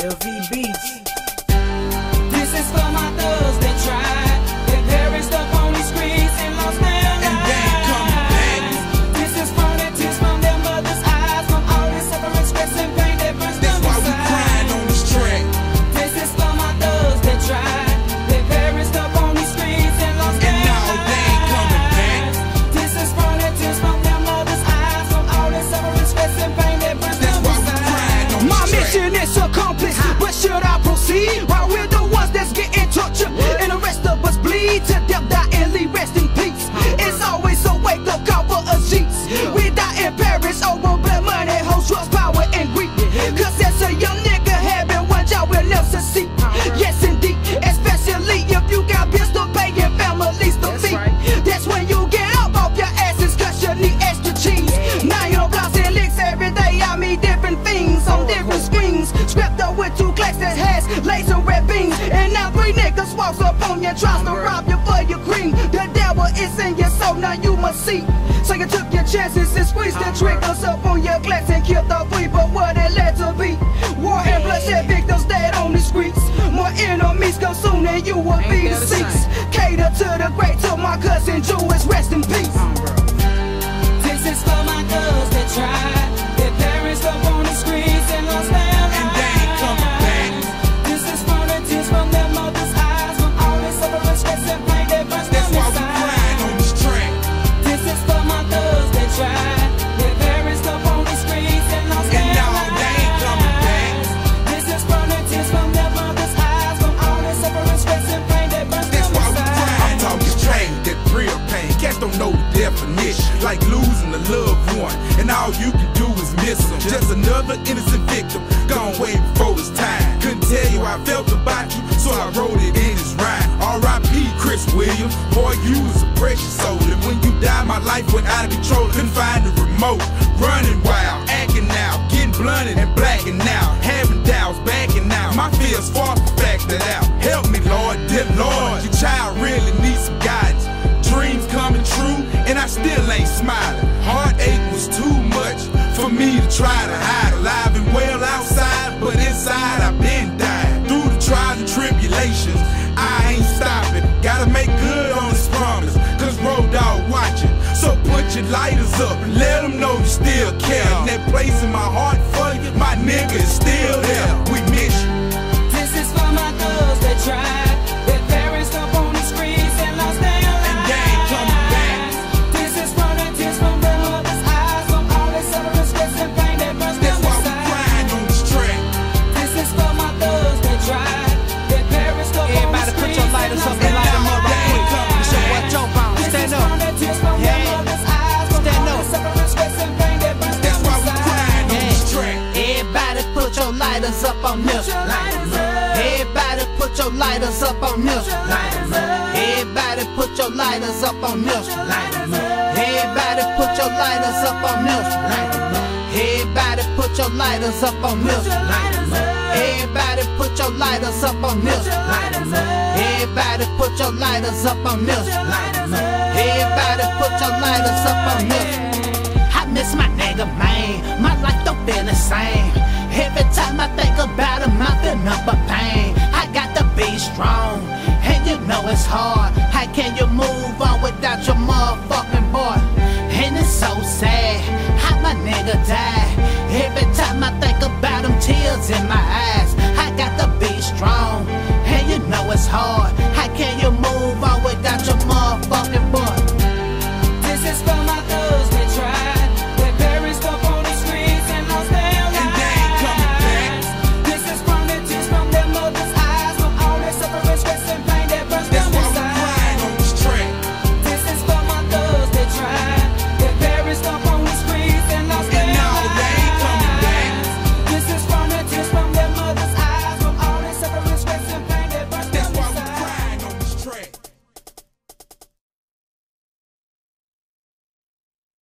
LV Beats. This is for my thugs that tried. They perished up on these streets and lost their lives. And they ain't coming back. This is from the tears from their mother's eyes, from all this suffering, stress, and pain that burns them That's why we inside. crying on this track. This is for my thugs that tried. They perished up on these streets and lost their And now they ain't coming back. This is from the tears from their mother's eyes, from all this suffering, stress, and pain that burns That's them why we inside. crying on My this track. mission is accomplished, but should I proceed? While we're the ones that's getting tortured, and the rest of us bleed to death, die and leave rest in peace. It's always a wake-up call for us Jeeps. We die in Paris over blood, money, hoes, drugs, power, and greed. Cause as a young nigga having one job will never succeed. Yes indeed, especially if you got bills to pay and families to feed. That's when you get up off your asses, cause you need extra cheese. Now you know blocks and licks every day, I mean different things on different screens. Scrapped up with 2 Glocks that has laser red beams. And now 3 niggas walks up on you, tries to rob you for your cream. The devil is in your soul, now you must see. So you took your chances and squeezed the triggers up on your glass and killed the people, what it led to be. War and bloodshed, victims dead on the streets. More enemies come soon and you will be deceased. Cater to the great, to my cousin Jewish, rest in peace. This is for my thugs that tried. Their parents up on the streets and lost their lives. And they ain't coming back. This is for the tears from their mother's eyes, from all this suffering, stress, and pain that burns them That's why we inside. crying on this track. This is for my thugs that tried. Their parents up on the streets and lost And their now lives. they ain't coming back. This is for the tears from their mother's eyes, from all this suffering, stress, and pain that burns That's them why we inside. crying. I'm talking pain, that real pain. Cats don't know the definition, like losing a loved one, and all you can do is miss them. Just another innocent victim, gone way before his time. Couldn't tell you how I felt about you, so I wrote it in this rhyme. R.I.P. Chris Williams, boy, you was a precious soul. And when you died, my life went out of control. Couldn't find the remote, running wild, acting out, getting blunted and blacking out, having doubts, backing out. My fears far from factored out. Help me, Lord, dear Lord, your child really needs some guidance. Dreams coming true, and I still ain't smiling. Heartache was too much for me to try to hide. Alive and well outside, but inside I've been dying. Through the trials and tribulations, I ain't stopping. Gotta make good on this promise, cause Road Dogg watching. So put your lighters up and let them know you still care. And that place in my heart for you, my nigga is still there. We miss you. This is for my thugs that tried. Their parents up on the streets and lost their lives. And they ain't coming back. This is for the tears from their mother's eyes, from all this suffering, stress, and pain that burns them That's why we inside. crying on this track. This is for my thugs that tried. Their parents up on the Everybody put streets your and lighters up lost and their light 'em up right quick. lives. It's your boy Joe Brown. This Stand is up. for the tears from their Yeah. mother's eyes, from Stand all up. this suffering, stress, and pain that burns That's them why we inside. crying on this track. Everybody put your lighters up on this. Your lighters up. Everybody put your lighters up on this. Lighters up. Everybody put your lighters up on this. Lighters up. Everybody put your lighters up on this. Everybody put your lighters up on this. Lighters up. Everybody put your lighters up on this. Lighters up. Everybody put your lighters up on this. Lighters up. Everybody put your lighters up on this. I miss my nigga, man. My life don't feel the same. Every time I think about him, I feel nothing but pain. I got to be strong, and you know it's hard. How can you move on without your motherfucking boy? And it's so sad how my nigga died. Every time I think about him, tears in my